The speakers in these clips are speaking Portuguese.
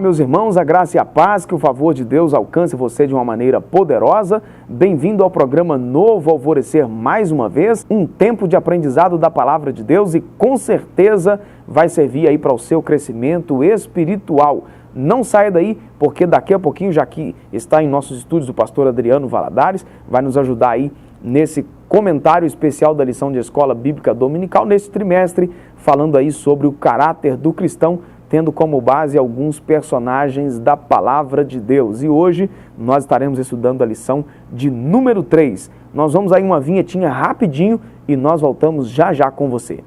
Meus irmãos, a graça e a paz, que o favor de Deus alcance você de uma maneira poderosa. Bem-vindo ao programa Novo Alvorecer mais uma vez, um tempo de aprendizado da Palavra de Deus e com certeza vai servir aí para o seu crescimento espiritual. Não saia daí, porque daqui a pouquinho, já que está em nossos estúdios o pastor Adriano Valadares, vai nos ajudar aí nesse comentário especial da lição de Escola Bíblica Dominical, nesse trimestre, falando aí sobre o caráter do cristão, tendo como base alguns personagens da Palavra de Deus. E hoje nós estaremos estudando a lição de número 3. Nós vamos aí uma vinhetinha rapidinho e nós voltamos já já com você.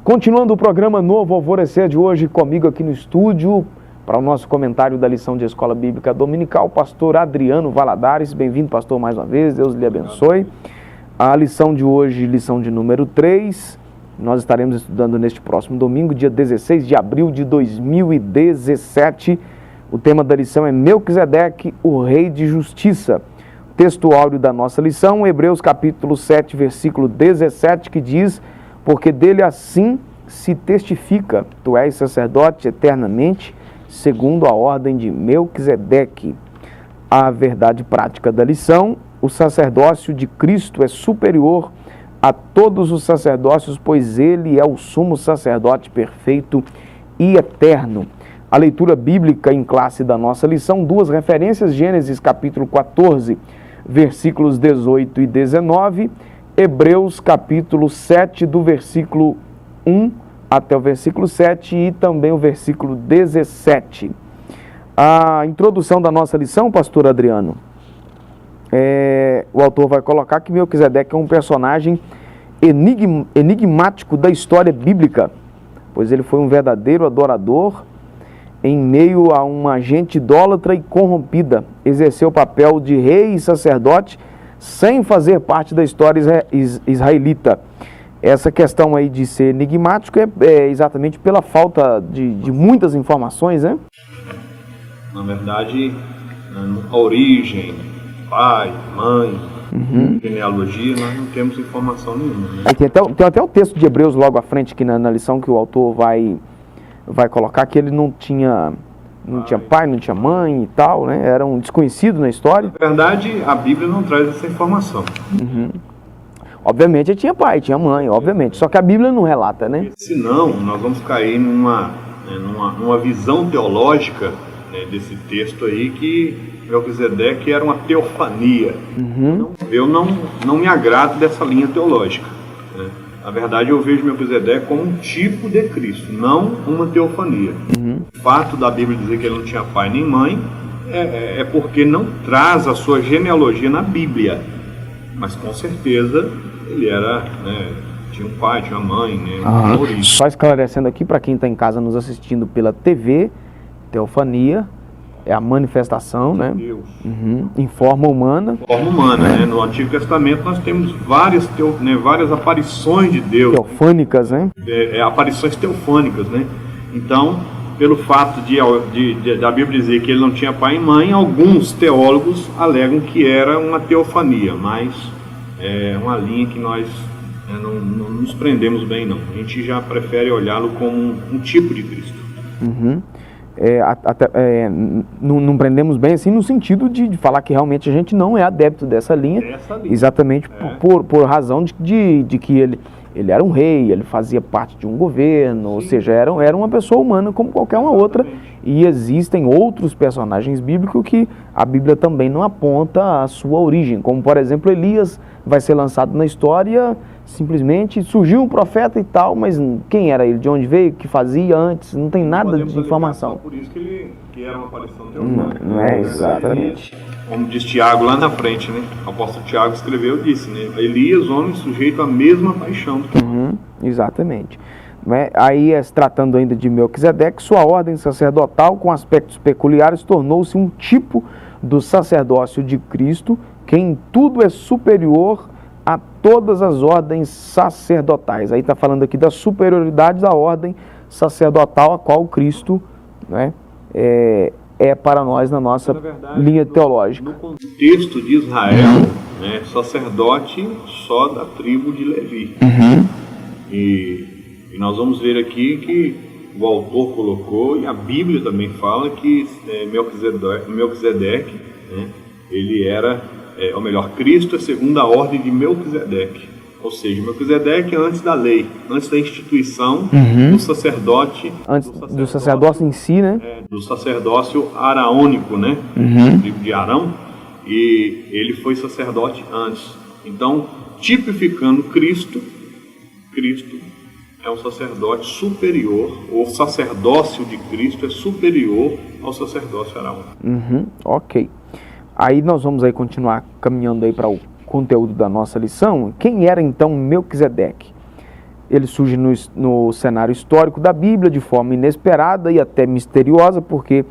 Continuando o programa Novo Alvorecer de hoje, comigo aqui no estúdio, para o nosso comentário da lição de Escola Bíblica Dominical, pastor Adriano Valadares. Bem-vindo, pastor, mais uma vez, Deus lhe abençoe. A lição de hoje, lição de número 3, nós estaremos estudando neste próximo domingo, dia 16 de abril de 2017. O tema da lição é Melquisedeque, o Rei de Justiça. O texto áureo da nossa lição, Hebreus capítulo 7, versículo 17, que diz: porque dele assim se testifica, tu és sacerdote eternamente, segundo a ordem de Melquisedeque. A verdade prática da lição: o sacerdócio de Cristo é superior a todos os sacerdócios, pois ele é o sumo sacerdote perfeito e eterno. A leitura bíblica em classe da nossa lição, duas referências: Gênesis capítulo 14, versículos 18 e 19, Hebreus capítulo 7, do versículo 1 até o versículo 7 e também o versículo 17. A introdução da nossa lição, pastor Adriano, o autor vai colocar que Melquisedeque é um personagem enigmático da história bíblica, pois ele foi um verdadeiro adorador em meio a uma gente idólatra e corrompida. Exerceu o papel de rei e sacerdote sem fazer parte da história israelita. Essa questão aí de ser enigmático é exatamente pela falta de muitas informações, né? Na verdade, a origem, pai, mãe, genealogia, nós não temos informação nenhuma. Né? Tem até o texto de Hebreus logo à frente aqui na lição que o autor vai colocar que ele não tinha pai, não tinha mãe e tal, né? Era um desconhecido na história. Na verdade, a Bíblia não traz essa informação. Obviamente ele tinha pai, tinha mãe, obviamente. Só que a Bíblia não relata, né? Senão, nós vamos cair numa visão teológica, né, desse texto aí, que Melquisedeque era uma teofania. Eu não me agrado dessa linha teológica. Né? Na verdade, eu vejo Melquisedeque como um tipo de Cristo, não uma teofania. O fato da Bíblia dizer que ele não tinha pai nem mãe é porque não traz a sua genealogia na Bíblia. Mas com certeza ele era, né, tinha um pai, tinha uma mãe, né, uma origem. Só esclarecendo aqui para quem está em casa nos assistindo pela TV, teofania é a manifestação, né? Deus. Em forma humana. Forma humana, né? No Antigo Testamento nós temos várias aparições de Deus. Teofânicas, né? Aparições teofânicas, né? Então, pelo fato da Bíblia dizer que ele não tinha pai e mãe, alguns teólogos alegam que era uma teofania, mas é uma linha que nós não nos prendemos bem, não. A gente já prefere olhá-lo como um tipo de Cristo. Não prendemos bem assim no sentido de falar que realmente a gente não é adepto dessa linha. Exatamente por razão de que ele era um rei, ele fazia parte de um governo. Sim. Ou seja, era uma pessoa humana como qualquer uma outra. E existem outros personagens bíblicos que a Bíblia também não aponta a sua origem, como por exemplo Elias vai ser lançado na história, simplesmente surgiu um profeta e tal, mas quem era ele, de onde veio, o que fazia antes, não tem nada de informação. Por isso que era uma aparição teofânica. Não é, exatamente. Como diz Tiago lá na frente, né? O apóstolo Tiago escreveu e disse, né? Elias, homem sujeito à mesma paixão do que exatamente. Aí, se tratando ainda de Melquisedeque, sua ordem sacerdotal, com aspectos peculiares, tornou-se um tipo do sacerdócio de Cristo, que em tudo é superior a todas as ordens sacerdotais. Aí está falando aqui da superioridade da ordem sacerdotal a qual Cristo, né, é para nós na nossa linha teológica. No contexto de Israel, né, sacerdote só da tribo de Levi. E nós vamos ver aqui que o autor colocou, e a Bíblia também fala que Melquisedeque, né, ele era, ou melhor, Cristo é segundo a ordem de Melquisedeque. Ou seja, Melquisedeque antes da lei, antes da instituição do sacerdote. Antes do sacerdócio em si, né? Do sacerdócio araônico, né? De Arão. E ele foi sacerdote antes. Então, tipificando Cristo é um sacerdote superior, o sacerdócio de Cristo é superior ao sacerdócio araônico. Ok. Aí nós vamos aí continuar caminhando aí para o conteúdo da nossa lição. Quem era então Melquisedeque? Ele surge no cenário histórico da Bíblia de forma inesperada e até misteriosa, porque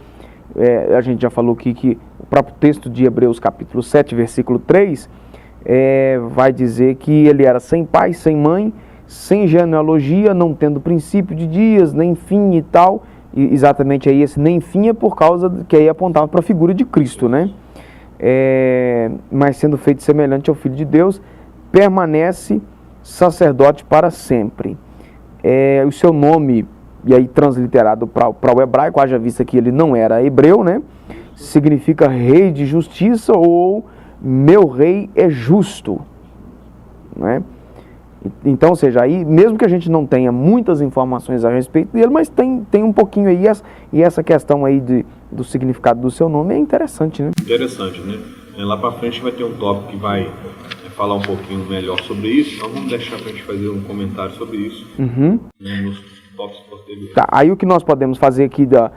a gente já falou aqui que o próprio texto de Hebreus capítulo 7, versículo 3, vai dizer que ele era sem pai, sem mãe, sem genealogia, não tendo princípio de dias, nem fim e tal. E exatamente aí esse nem fim é por causa que aí apontava para a figura de Cristo, né? Mas sendo feito semelhante ao Filho de Deus, permanece sacerdote para sempre. O seu nome, e aí transliterado para o hebraico, haja vista que ele não era hebreu, né? Significa rei de justiça ou meu rei é justo, né? Então, ou seja, aí, mesmo que a gente não tenha muitas informações a respeito dele, mas tem um pouquinho aí, e essa questão aí do significado do seu nome é interessante, né? Interessante, né? Lá pra frente vai ter um tópico que vai falar um pouquinho melhor sobre isso, então vamos deixar pra gente fazer um comentário sobre isso nos tópicos posteriores. Tá, aí o que nós podemos fazer aqui da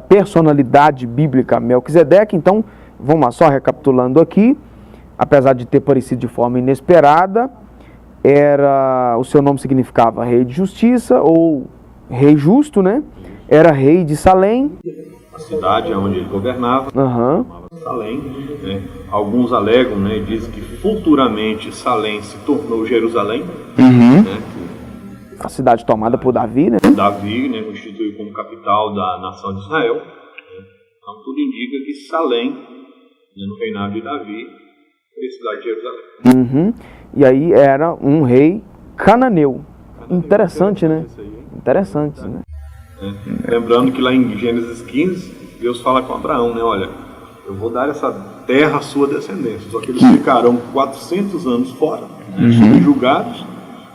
personalidade bíblica Melquisedeque, então, vamos lá, só recapitulando aqui. Apesar de ter parecido de forma inesperada, o seu nome significava rei de justiça ou rei justo, né? Era rei de Salém. A cidade onde ele governava, chamava Salém. Né? Alguns alegam, né, dizem que futuramente Salém se tornou Jerusalém. Né? A cidade tomada por Davi, né? Davi, né, constituiu como capital da nação de Israel. Né? Então tudo indica que Salém, né, no reinado de Davi, cidade de Jerusalém. E aí era um rei cananeu. Interessante, né? Interessante, né? Lembrando que lá em Gênesis 15, Deus fala com Abraão, né? Olha, eu vou dar essa terra à sua descendência. Só que eles ficarão 400 anos fora, subjugados,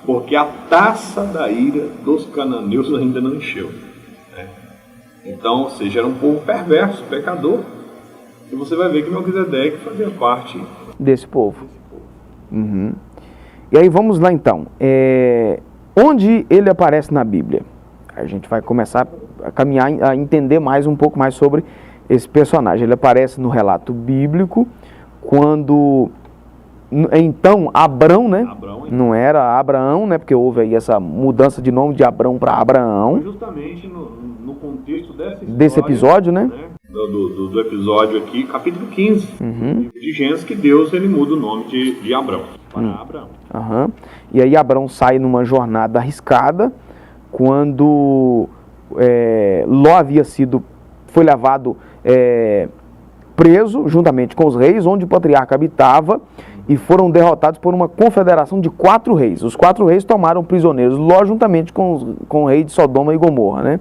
porque a taça da ira dos cananeus ainda não encheu. Né? Então, ou seja, era um povo perverso, pecador. E você vai ver que Melquisedeque fazia parte desse povo. E aí vamos lá então. Onde ele aparece na Bíblia? A gente vai começar a caminhar, a entender um pouco mais sobre esse personagem. Ele aparece no relato bíblico quando então Abrão, né? Não era Abraão, né? Porque houve aí essa mudança de nome de Abrão para Abraão. Foi justamente no contexto desse episódio, né? Do episódio aqui, capítulo 15 de Gênesis, que Deus ele muda o nome de Abrão para Abraão. E aí Abrão sai numa jornada arriscada quando Ló foi levado preso juntamente com os reis, onde o patriarca habitava, e foram derrotados por uma confederação de 4 reis. Os 4 reis tomaram prisioneiros Ló juntamente com o rei de Sodoma e Gomorra, né?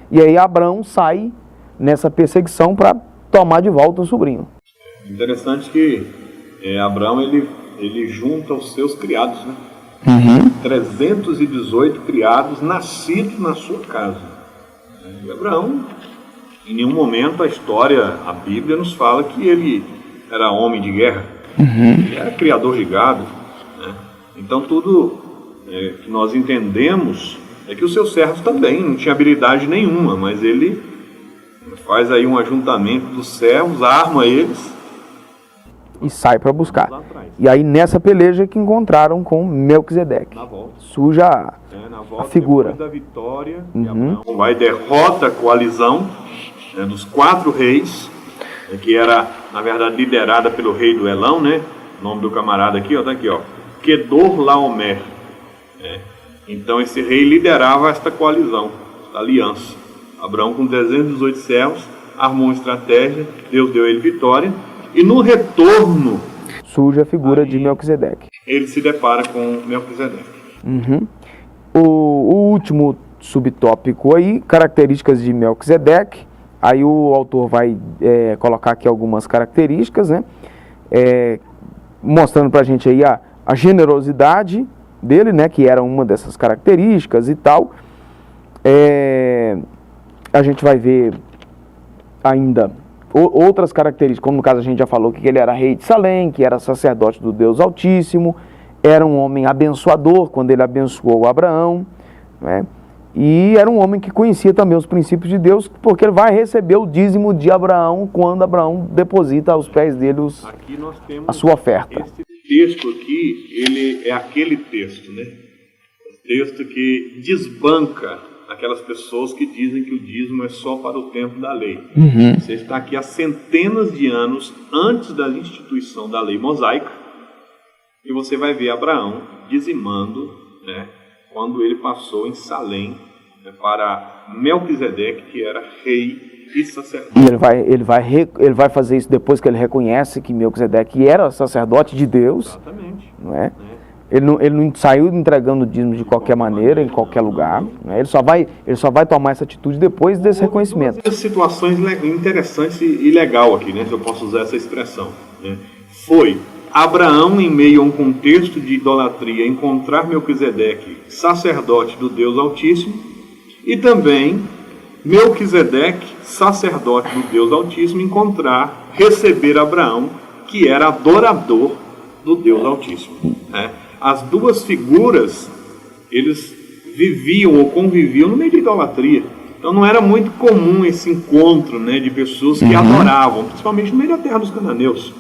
E aí Abrão sai nessa perseguição para tomar de volta o sobrinho. Interessante que Abraão ele junta os seus criados, né? 318 criados nascidos na sua casa. E Abraão, em nenhum momento a Bíblia nos fala que ele era homem de guerra. Ele era criador de gado. Né? Então tudo que nós entendemos é que os seus servos também não tinham habilidade nenhuma, mas ele faz aí um ajuntamento dos servos, arma eles e sai para buscar. E aí nessa peleja que encontraram com Melquisedeque. Surge a figura. Depois da vitória de Abraão, vai derrota a coalizão dos 4 reis, que era na verdade liderada pelo rei do Elão, né? O nome do camarada aqui, tá aqui, Quedorlaomer. Então esse rei liderava esta coalizão, esta aliança. Abraão, com 318 servos, armou uma estratégia, Deus deu a ele vitória, e no retorno surge a figura de Melquisedeque. Ele se depara com Melquisedeque. O último subtópico aí, características de Melquisedeque. Aí o autor vai colocar aqui algumas características, né? Mostrando pra gente aí a generosidade dele, né? Que era uma dessas características e tal. A gente vai ver ainda outras características, como no caso a gente já falou que ele era rei de Salém, que era sacerdote do Deus Altíssimo, era um homem abençoador quando ele abençoou Abraão, né? E era um homem que conhecia também os princípios de Deus, porque ele vai receber o dízimo de Abraão quando Abraão deposita aos pés dele aqui nós temos a sua oferta. Esse texto aqui, ele é aquele texto, né? O texto que desbanca aquelas pessoas que dizem que o dízimo é só para o tempo da lei. Você está aqui há centenas de anos antes da instituição da lei mosaica, e você vai ver Abraão dizimando, né, quando ele passou em Salém, né, para Melquisedeque, que era rei e sacerdote. E ele vai fazer isso depois que ele reconhece que Melquisedeque era sacerdote de Deus. Exatamente. Não é? Ele não saiu entregando dízimo de qualquer maneira, em qualquer lugar, né? Ele só vai tomar essa atitude depois desse reconhecimento. Duas situações interessantes e legal aqui, né, se eu posso usar essa expressão, né? Foi Abraão, em meio a um contexto de idolatria, encontrar Melquisedeque, sacerdote do Deus Altíssimo, e também Melquisedeque, sacerdote do Deus Altíssimo, receber Abraão, que era adorador do Deus Altíssimo, né? As duas figuras, eles viviam ou conviviam no meio de idolatria. Então não era muito comum esse encontro, né, de pessoas que adoravam, principalmente no meio da terra dos cananeus.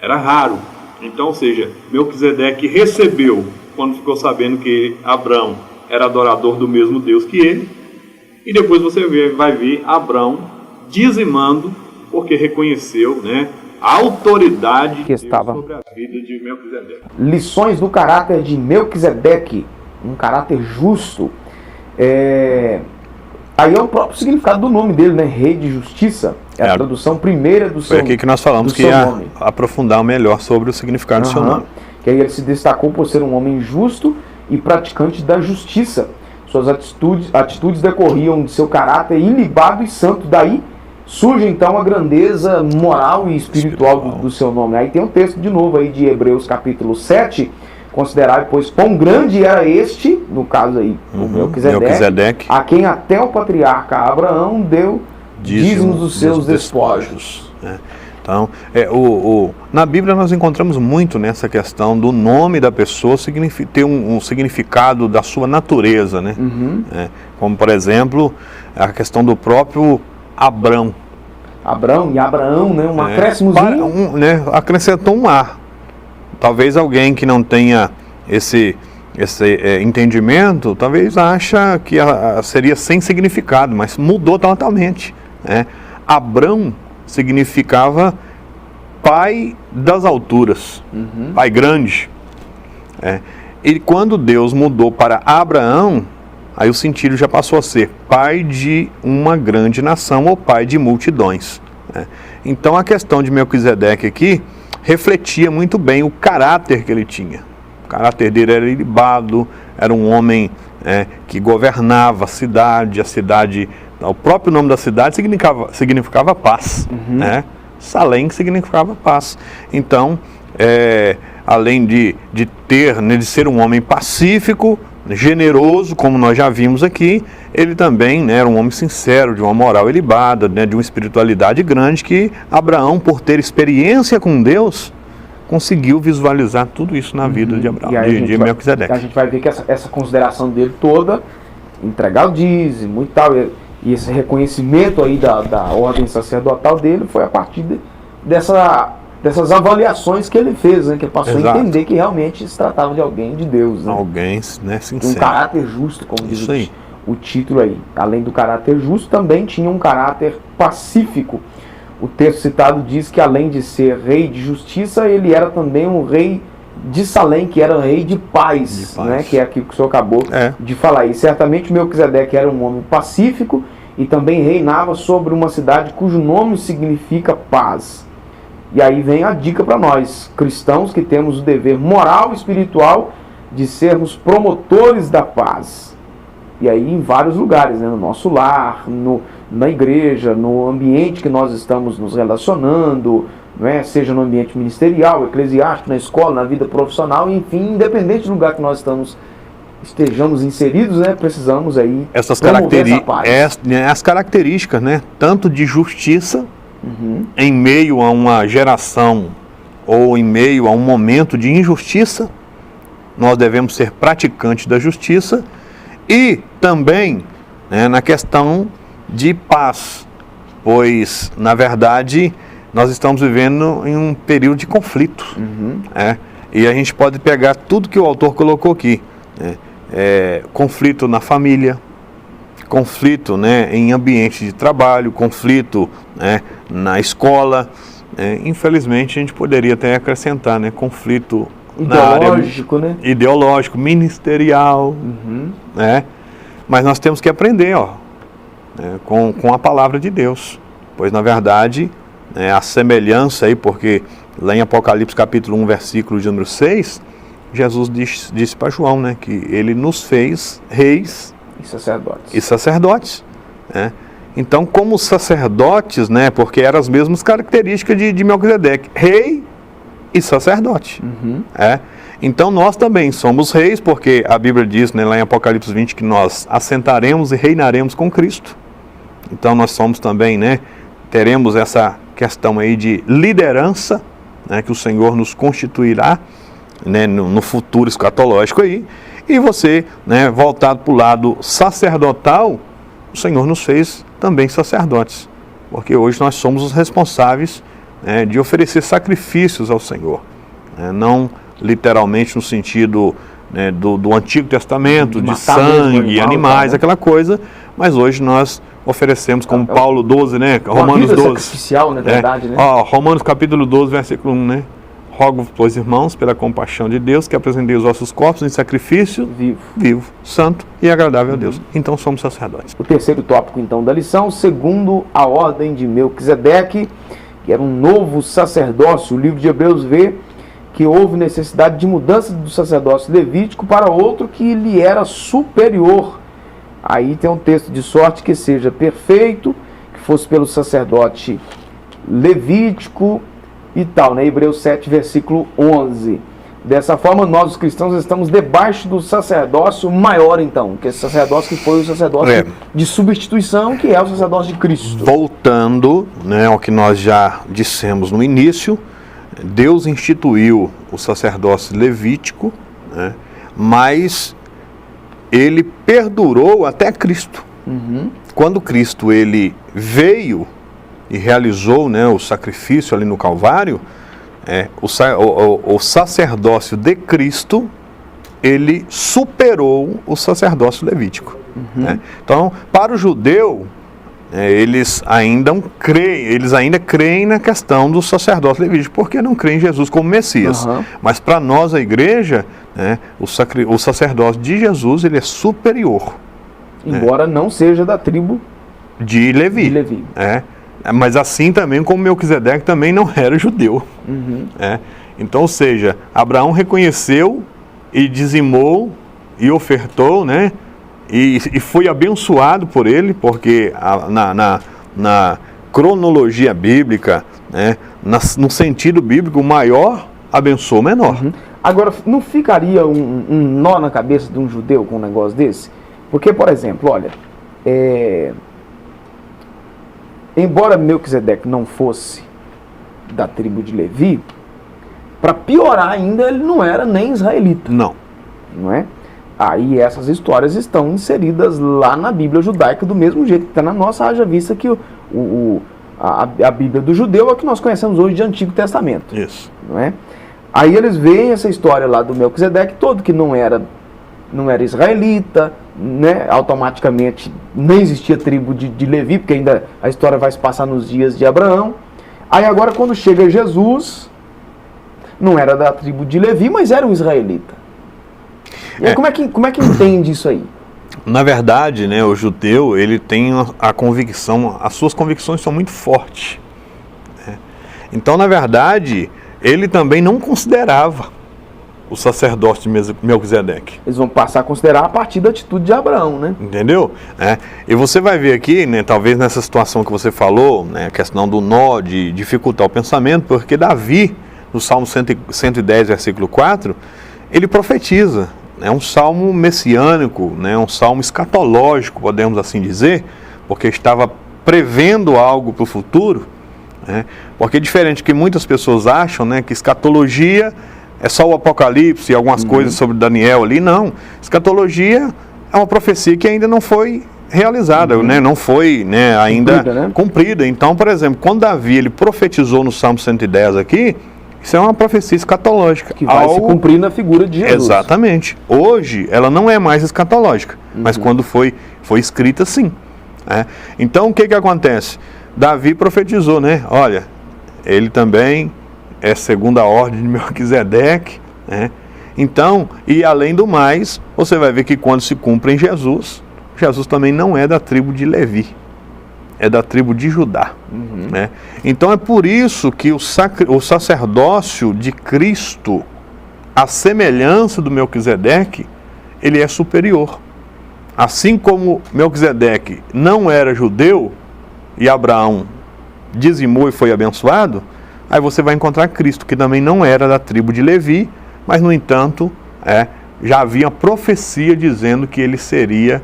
Era raro. Então, ou seja, Melquisedeque recebeu, quando ficou sabendo que Abraão era adorador do mesmo Deus que ele, e depois você vai ver Abraão dizimando, porque reconheceu, né, a autoridade que estava sobre a vida de Melquisedeque. Lições do caráter de Melquisedeque, um caráter justo. Aí é o próprio significado do nome dele, né? Rei de Justiça. É a tradução primeira do seu nome. Foi aqui que nós falamos que ia aprofundar melhor sobre o significado do seu nome. Que aí ele se destacou por ser um homem justo e praticante da justiça. Suas atitudes decorriam de seu caráter ilibado e santo. Daí surge então a grandeza moral e espiritual do seu nome. Aí tem um texto de novo aí de Hebreus capítulo 7. Considerai, pois, quão grande era este, no caso aí, o Melquisedeque, a quem até o patriarca Abraão deu dízimos dos seus despojos. Então, na Bíblia nós encontramos muito nessa questão do nome da pessoa ter um significado da sua natureza, né? Como, por exemplo, a questão do próprio Abrão. Abrão e Abraão, né? Um acréscimozinho. Acrescentou um ar. Talvez alguém que não tenha esse entendimento, talvez acha que seria sem significado, mas mudou totalmente, né? Abrão significava pai das alturas, pai grande. E quando Deus mudou para Abraão, aí o sentido já passou a ser pai de uma grande nação ou pai de multidões. Então a questão de Melquisedeque aqui refletia muito bem o caráter que ele tinha. O caráter dele era ilibado, era um homem que governava a cidade, o próprio nome da cidade significava paz, né? Salém significava paz. Então, além de ser um homem pacífico, generoso, como nós já vimos aqui, ele também, né, era um homem sincero, de uma moral ilibada, né, de uma espiritualidade grande, que Abraão, por ter experiência com Deus, conseguiu visualizar tudo isso na vida de Abraão, de Melquisedeque. A gente vai ver que essa consideração dele toda, entregar o dízimo e tal, e esse reconhecimento aí da ordem sacerdotal dele foi a partir dessas avaliações que ele fez, né? Que ele passou a entender que realmente se tratava de alguém de Deus, né? Alguém, né, sincero. Um caráter justo, como diz o título aí. Além do caráter justo, também tinha um caráter pacífico. O texto citado diz que além de ser rei de justiça, ele era também um rei de Salém, que era rei de paz, né? Que é aquilo que o senhor acabou de falar. E certamente Melquisedeque era um homem pacífico e também reinava sobre uma cidade cujo nome significa paz. E aí vem a dica para nós, cristãos, que temos o dever moral e espiritual de sermos promotores da paz. E aí em vários lugares, né? No nosso lar, na igreja, no ambiente que nós estamos nos relacionando, né? Seja no ambiente ministerial, eclesiástico, na escola, na vida profissional, enfim, independente do lugar que nós estejamos inseridos, né? Precisamos aí essas as características, né? Tanto de justiça, em meio a uma geração ou em meio a um momento de injustiça, nós devemos ser praticantes da justiça, e também, né, na questão de paz, pois, na verdade, nós estamos vivendo em um período de conflito. E a gente pode pegar tudo que o autor colocou aqui, né? Conflito na família, conflito, né, em ambiente de trabalho, conflito, né, na escola. Infelizmente, a gente poderia até acrescentar, né, conflito ideológico, né? Ideológico, ministerial, né? Mas nós temos que aprender, com a palavra de Deus, pois na verdade, a semelhança aí, porque lá em Apocalipse capítulo 1, versículo de número 6, Jesus disse para João, né, que ele nos fez reis e sacerdotes, né? Então, como sacerdotes, né, porque eram as mesmas características de Melquisedeque, rei e sacerdote. Então nós também somos reis, porque a Bíblia diz, né, lá em Apocalipse 20, que nós assentaremos e reinaremos com Cristo. Então nós somos também, né, teremos essa questão aí de liderança, né, que o Senhor nos constituirá, né, no futuro escatológico aí. E você, né, voltado para o lado sacerdotal, o Senhor nos fez também sacerdotes, porque hoje nós somos os responsáveis, né, de oferecer sacrifícios ao Senhor, né, não literalmente no sentido, né, do Antigo Testamento, de sangue, animais, aquela coisa, mas hoje nós oferecemos, como Paulo 12, né, Romanos 12. Sacrificial, na verdade, né? Romanos capítulo 12, versículo 1, né? Rogo, pois, irmãos, pela compaixão de Deus, que apresenteis os vossos corpos em sacrifício vivo, santo e agradável a Deus. Então somos sacerdotes. O terceiro tópico, então, da lição, segundo a ordem de Melquisedeque, que era um novo sacerdócio. O livro de Hebreus vê que houve necessidade de mudança do sacerdócio levítico para outro que lhe era superior. Aí tem um texto: de sorte que seja perfeito, que fosse pelo sacerdote levítico e tal, né? Hebreus 7, versículo 11. Dessa forma, nós os cristãos estamos debaixo do sacerdócio maior, então, que esse sacerdócio que foi o sacerdócio de substituição, que é o sacerdócio de Cristo. Voltando, né, ao que nós já dissemos no início, Deus instituiu o sacerdócio levítico, né, mas ele perdurou até Cristo. Quando Cristo ele veio e realizou, né, o sacrifício ali no Calvário, o sacerdócio de Cristo, ele superou o sacerdócio levítico. Né? Então, para o judeu, eles ainda creem na questão do sacerdócio levítico, porque não creem em Jesus como Messias. Mas para nós, a igreja, né, o sacerdócio de Jesus, ele é superior. Embora não seja da tribo de Levi. Mas assim também como Melquisedeque também não era judeu. Então, ou seja, Abraão reconheceu e dizimou e ofertou, né? E foi abençoado por ele, porque na cronologia bíblica, né, no sentido bíblico, o maior abençoa o menor. Agora, não ficaria um nó na cabeça de um judeu com um negócio desse? Porque, por exemplo, olha, embora Melquisedeque não fosse da tribo de Levi, para piorar ainda, ele não era nem israelita. Não é? Aí essas histórias estão inseridas lá na Bíblia judaica do mesmo jeito que está na nossa, haja vista que a Bíblia do judeu é a que nós conhecemos hoje de Antigo Testamento. Isso. Não é? Aí eles veem essa história lá do Melquisedeque todo, que não era israelita, né? Automaticamente nem existia tribo de Levi, porque ainda a história vai se passar nos dias de Abraão. Aí agora, quando chega Jesus, não era da tribo de Levi, mas era um israelita. E aí, como é que entende isso aí? Na verdade, né, o judeu, ele tem a convicção, as suas convicções são muito fortes. Né? Então, na verdade, ele também não considerava o sacerdócio de Melquisedeque. Eles vão passar a considerar a partir da atitude de Abraão, né? Entendeu? E você vai ver aqui, né, talvez nessa situação que você falou, né, a questão do nó, de dificultar o pensamento, porque Davi, no Salmo 110, versículo 4, ele profetiza. É um salmo messiânico, né, um salmo escatológico, podemos assim dizer, porque estava prevendo algo para o futuro. Né, porque diferente que muitas pessoas acham, né, que escatologia é só o Apocalipse e algumas coisas sobre Daniel ali, não. Escatologia é uma profecia que ainda não foi realizada, né? Não foi, né, ainda cumprida. Então, por exemplo, quando Davi ele profetizou no Salmo 110 aqui, isso é uma profecia escatológica. Que vai se cumprir na figura de Jesus. Exatamente. Hoje, ela não é mais escatológica, mas quando foi escrita, sim. Né? Então, o que acontece? Davi profetizou, né? Olha, ele também é segundo a ordem de Melquisedeque, né? Então, e além do mais, você vai ver que quando se cumpre em Jesus, Jesus também não é da tribo de Levi, é da tribo de Judá. Né? Então é por isso que o sacerdócio de Cristo, a semelhança do Melquisedeque, ele é superior. Assim como Melquisedeque não era judeu e Abraão dizimou e foi abençoado, aí você vai encontrar Cristo, que também não era da tribo de Levi, mas, no entanto, já havia profecia dizendo que ele seria,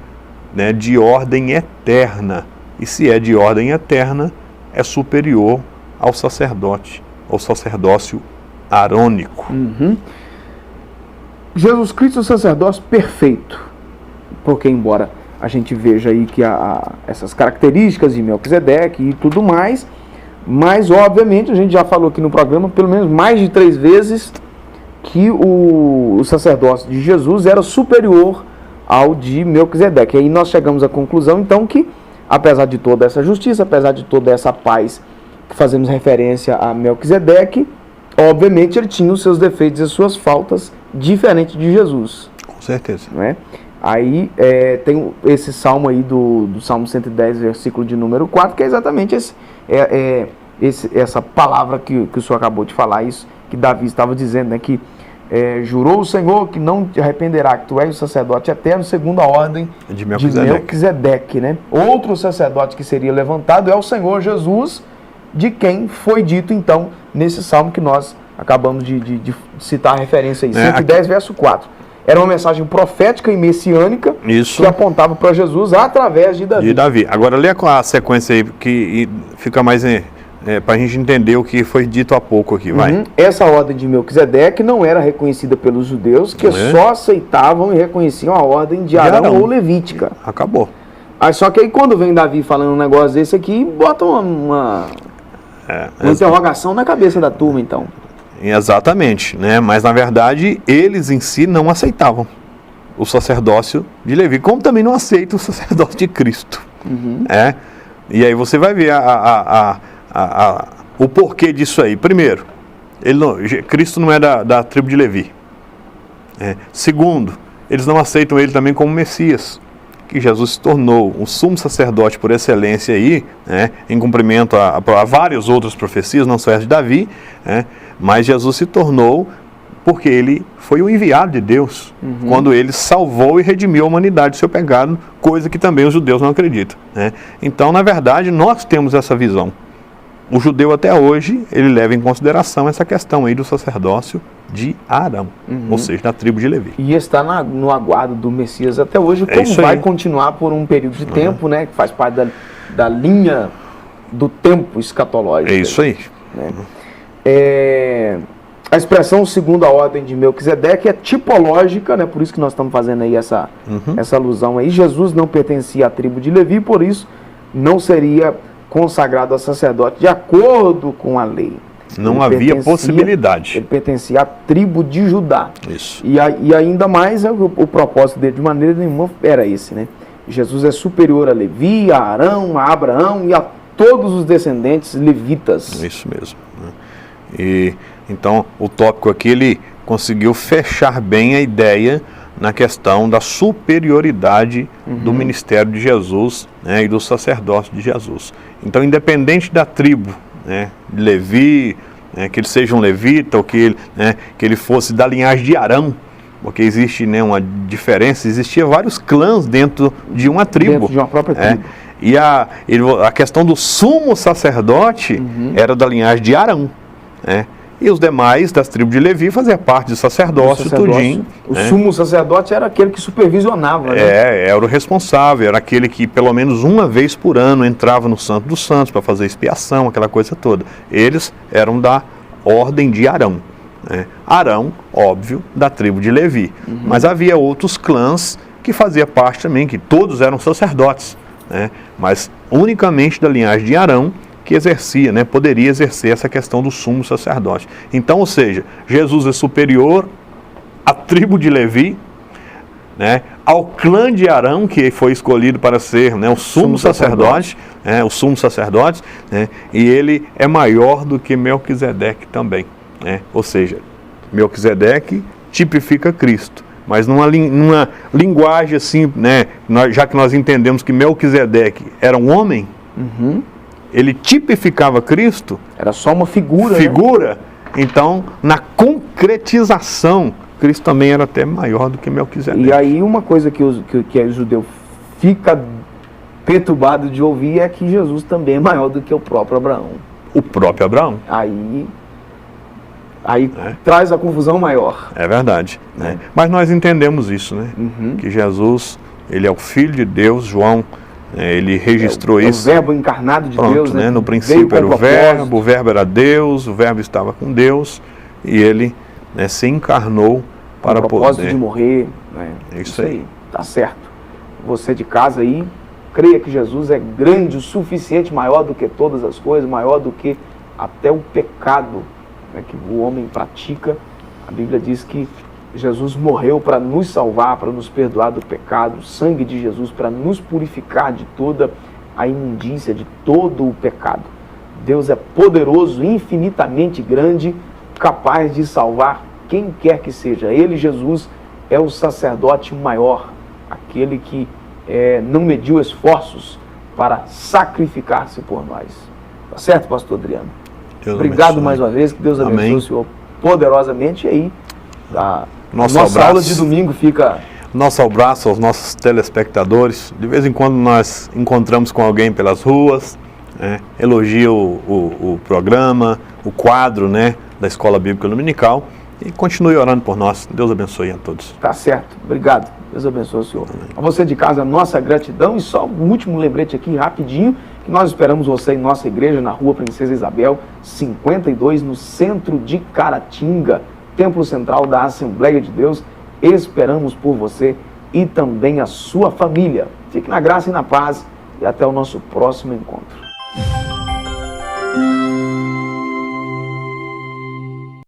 né, de ordem eterna. E se é de ordem eterna, é superior ao sacerdote, ao sacerdócio arônico. Jesus Cristo é o sacerdócio perfeito, porque embora a gente veja aí que essas características de Melquisedeque e tudo mais, mas obviamente a gente já falou aqui no programa pelo menos mais de 3 vezes que o sacerdócio de Jesus era superior ao de Melquisedeque. E aí nós chegamos à conclusão então que, apesar de toda essa justiça, apesar de toda essa paz que fazemos referência a Melquisedeque, obviamente ele tinha os seus defeitos e as suas faltas, diferente de Jesus. Com certeza. Né? Aí tem esse salmo aí do Salmo 110, versículo de número 4, que é exatamente essa palavra que o senhor acabou de falar, isso que Davi estava dizendo, né, que jurou o Senhor que não te arrependerá, que tu és o sacerdote eterno segundo a ordem de Melquisedeque. Né? Outro sacerdote que seria levantado é o Senhor Jesus, de quem foi dito então nesse salmo que nós acabamos de citar a referência aí, 110 verso 4. Era uma mensagem profética e messiânica que apontava para Jesus através de Davi. Agora lê a sequência aí, que fica mais para a gente entender o que foi dito há pouco aqui. Vai. Essa ordem de Melquisedeque não era reconhecida pelos judeus, que só aceitavam e reconheciam a ordem de Arão ou levítica. Acabou. Aí, só que aí quando vem Davi falando um negócio desse aqui, bota uma interrogação na cabeça da turma, então. Exatamente, né? Mas na verdade eles em si não aceitavam o sacerdócio de Levi, como também não aceitam o sacerdócio de Cristo. E aí você vai ver o porquê disso aí. Primeiro, Cristo não é da tribo de Levi. Segundo, eles não aceitam ele também como Messias, que Jesus se tornou um sumo sacerdote por excelência aí, né, em cumprimento a várias outras profecias, não só essa de Davi, mas Jesus se tornou porque ele foi o enviado de Deus, quando ele salvou e redimiu a humanidade do seu pecado, coisa que também os judeus não acreditam. Então, na verdade, nós temos essa visão. O judeu até hoje, ele leva em consideração essa questão aí do sacerdócio de Arão, ou seja, da tribo de Levi. E está no aguardo do Messias até hoje, como vai continuar por um período de tempo, né, que faz parte da linha do tempo escatológico. É isso aí. Né? A expressão segundo a ordem de Melquisedeque é tipológica, né, por isso que nós estamos fazendo aí essa alusão aí. Jesus não pertencia à tribo de Levi, por isso não seria consagrado a sacerdote de acordo com a lei. Não havia possibilidade. Ele pertencia à tribo de Judá. Isso. E ainda mais o propósito dele de maneira nenhuma era esse, né? Jesus é superior a Levi, a Arão, a Abraão e a todos os descendentes levitas. Isso mesmo. E então o tópico aqui ele conseguiu fechar bem a ideia na questão da superioridade do ministério de Jesus, né, e do sacerdócio de Jesus. Então, independente da tribo, né, de Levi, né, que ele seja um levita, ou que ele fosse da linhagem de Arão, porque existe, né, uma diferença, existia vários clãs dentro de uma tribo. Dentro de uma própria tribo. E a questão do sumo sacerdote era da linhagem de Arão, né? E os demais das tribos de Levi faziam parte do sacerdócio, tudinho. O sumo sacerdote era aquele que supervisionava, né? Era o responsável, era aquele que pelo menos uma vez por ano entrava no Santo dos Santos para fazer expiação, aquela coisa toda. Eles eram da ordem de Arão, né? Arão, óbvio, da tribo de Levi. Mas havia outros clãs que faziam parte também, que todos eram sacerdotes, né? Mas unicamente da linhagem de Arão, que exercia, né, poderia exercer essa questão do sumo sacerdote. Então, ou seja, Jesus é superior à tribo de Levi, né, ao clã de Arão, que foi escolhido para ser, né, o sumo sacerdote, né, e ele é maior do que Melquisedeque também, né? Ou seja, Melquisedeque tipifica Cristo. Mas numa linguagem assim, né, já que nós entendemos que Melquisedeque era um homem, ele tipificava Cristo. Era só uma figura. Né? Então, na concretização, Cristo também era até maior do que Melquisedeque. E aí uma coisa que o judeu fica perturbado de ouvir é que Jesus também é maior do que o próprio Abraão. O próprio Abraão. Aí traz a confusão maior. É verdade. Né? Mas nós entendemos isso, né? Que Jesus, ele é o Filho de Deus. João, ele registrou isso. É o verbo encarnado de Deus, né? No princípio era o verbo era Deus, o verbo estava com Deus, e ele, né, se encarnou para o propósito poder de morrer. Né? Isso aí. Tá certo. Você de casa aí, creia que Jesus é grande o suficiente, maior do que todas as coisas, maior do que até o pecado, né, que o homem pratica. A Bíblia diz que Jesus morreu para nos salvar, para nos perdoar do pecado, o sangue de Jesus para nos purificar de toda a imundícia, de todo o pecado. Deus é poderoso, infinitamente grande, capaz de salvar quem quer que seja. Ele, Jesus, é o sacerdote maior, aquele que não mediu esforços para sacrificar-se por nós. Tá certo, pastor Adriano? Deus Obrigado abençoe. mais uma vez, que Deus abençoe. Amém. O Senhor poderosamente. E aí, nossa aula de domingo fica... Nosso abraço aos nossos telespectadores. De vez em quando nós encontramos com alguém pelas ruas, né? Elogia o programa, o quadro, né, da Escola Bíblica Dominical, e continue orando por nós. Deus abençoe a todos. Tá certo. Obrigado. Deus abençoe o senhor. Amém. A você de casa, nossa gratidão. E só um último lembrete aqui, rapidinho, que nós esperamos você em nossa igreja, na Rua Princesa Isabel, 52, no centro de Caratinga, Templo Central da Assembleia de Deus. Esperamos por você e também a sua família. Fique na graça e na paz e até o nosso próximo encontro.